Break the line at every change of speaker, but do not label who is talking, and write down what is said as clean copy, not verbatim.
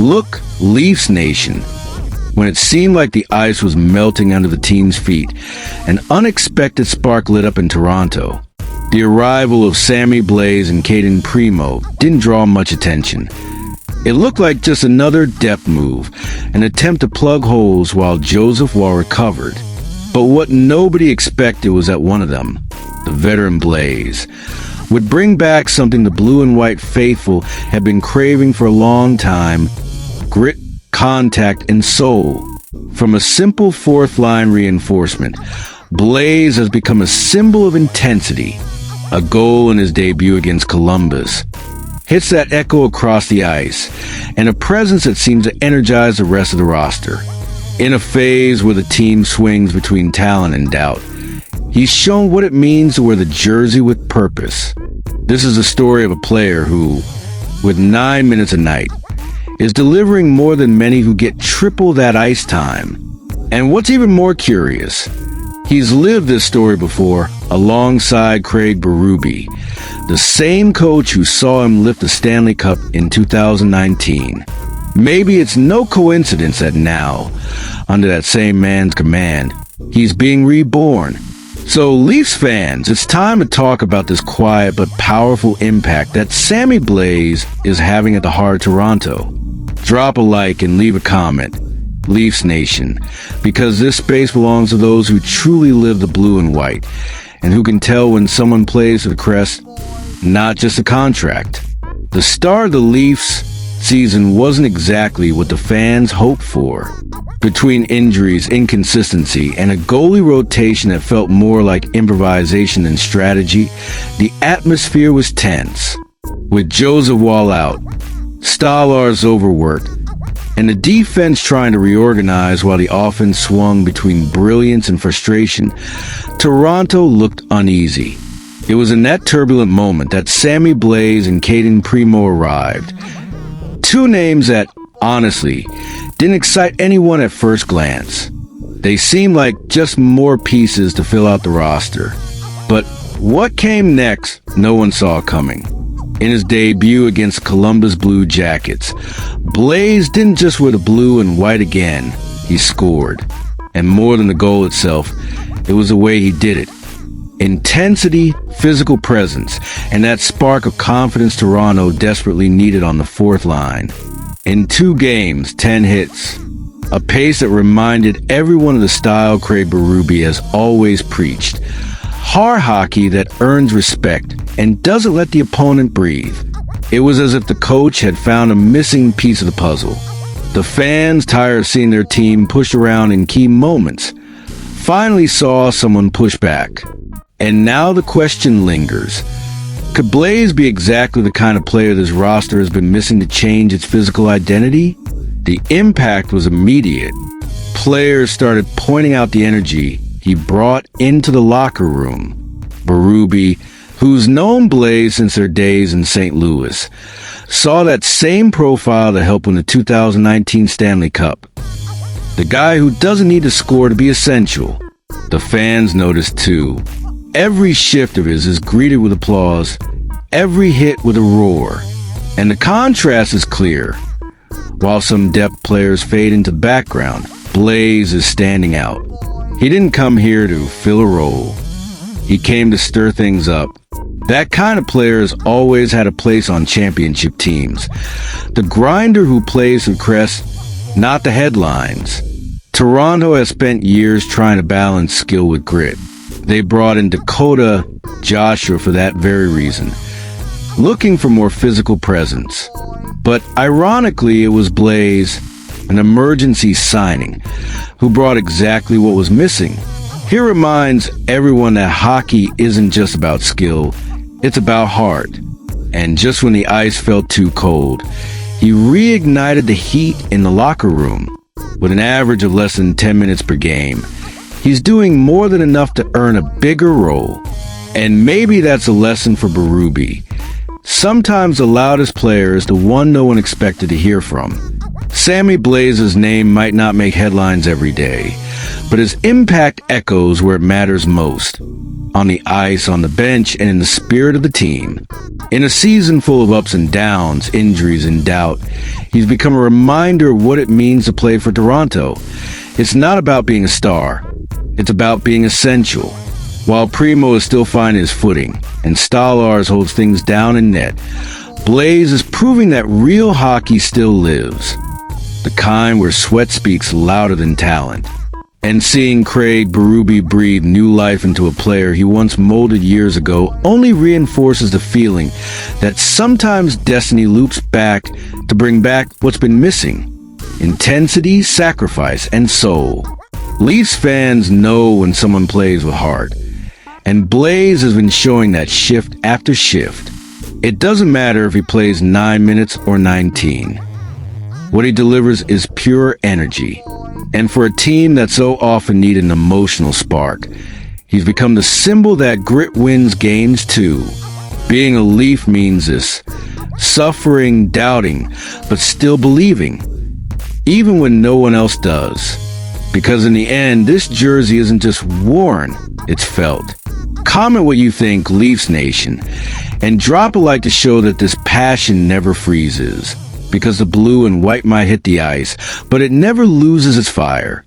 Look, Leafs Nation. When it seemed like the ice was melting under the team's feet, an unexpected spark lit up in Toronto. The arrival of Sammy Blais and Caden Primo didn't draw much attention. It looked like just another depth move, an attempt to plug holes while Joseph Wall recovered. But what nobody expected was that one of them, the veteran Blais, would bring back something the blue and white faithful had been craving for a long time: grit, contact, and soul. From a simple fourth-line reinforcement, Blais has become a symbol of intensity. A goal in his debut against Columbus hits that echo across the ice, and a presence that seems to energize the rest of the roster. In a phase where the team swings between talent and doubt, he's shown what it means to wear the jersey with purpose. This is the story of a player who, with 9 minutes a night, is delivering more than many who get triple that ice time. And what's even more curious, he's lived this story before alongside Craig Berube, the same coach who saw him lift the Stanley Cup in 2019. Maybe it's no coincidence that now, under that same man's command, he's being reborn. So, Leafs fans, it's time to talk about this quiet but powerful impact that Sammy Blais is having at the heart of Toronto. Drop a like and leave a comment, Leafs Nation, because this space belongs to those who truly live the blue and white, and who can tell when someone plays for the crest, not just a contract. The start of the Leafs season wasn't exactly what the fans hoped for. Between injuries, inconsistency, and a goalie rotation that felt more like improvisation than strategy, the atmosphere was tense. With Joseph Wall out, Stallars overworked, and the defense trying to reorganize while the offense swung between brilliance and frustration, Toronto looked uneasy. It was in that turbulent moment that Sammy Blais and Caden Primo arrived. Two names that, honestly, didn't excite anyone at first glance. They seemed like just more pieces to fill out the roster. But what came next, no one saw coming. In his debut against Columbus Blue Jackets, Blais didn't just wear the blue and white again, he scored. And more than the goal itself, it was the way he did it. Intensity, physical presence, and that spark of confidence Toronto desperately needed on the fourth line. In 2 games, 10 hits. A pace that reminded everyone of the style Craig Berube has always preached. Hard hockey that earns respect and doesn't let the opponent breathe. It was as if the coach had found a missing piece of the puzzle. The fans, tired of seeing their team pushed around in key moments, finally saw someone push back. And now the question lingers. Could Blais be exactly the kind of player this roster has been missing to change its physical identity? The impact was immediate. Players started pointing out the energy he brought into the locker room. Berube, who's known Blais since their days in St. Louis, saw that same profile that helped win the 2019 Stanley Cup. The guy who doesn't need to score to be essential. The fans noticed too. Every shift of his is greeted with applause, every hit with a roar. And the contrast is clear. While some depth players fade into the background, Blais is standing out. He didn't come here to fill a role. He came to stir things up. That kind of player has always had a place on championship teams. The grinder who plays for the crest, not the headlines. Toronto has spent years trying to balance skill with grit. They brought in Dakota Joshua for that very reason, looking for more physical presence. But ironically, it was Blais, an emergency signing, who brought exactly what was missing. He reminds everyone that hockey isn't just about skill, it's about heart. And just when the ice felt too cold, he reignited the heat in the locker room. With an average of less than 10 minutes per game, he's doing more than enough to earn a bigger role. And maybe that's a lesson for Berube. Sometimes the loudest player is the one no one expected to hear from. Sammy Blais' name might not make headlines every day, but his impact echoes where it matters most. on the ice, on the bench, and in the spirit of the team. In a season full of ups and downs, injuries, and doubt, he's become a reminder of what it means to play for Toronto. It's not about being a star. It's about being essential. While Primo is still finding his footing, and Stallars holds things down in net, Blaze is proving that real hockey still lives. The kind where sweat speaks louder than talent. And seeing Craig Berube breathe new life into a player he once molded years ago only reinforces the feeling that sometimes destiny loops back to bring back what's been missing: intensity, sacrifice, and soul. Leafs fans know when someone plays with heart, and Blaze has been showing that shift after shift. It doesn't matter if he plays 9 minutes or 19. What he delivers is pure energy. And for a team that so often need an emotional spark, he's become the symbol that grit wins games too. Being a Leaf means this: suffering, doubting, but still believing, even when no one else does. Because in the end, this jersey isn't just worn, it's felt. Comment what you think, Leafs Nation, and drop a like to show that this passion never freezes. Because the blue and white might hit the ice, but it never loses its fire.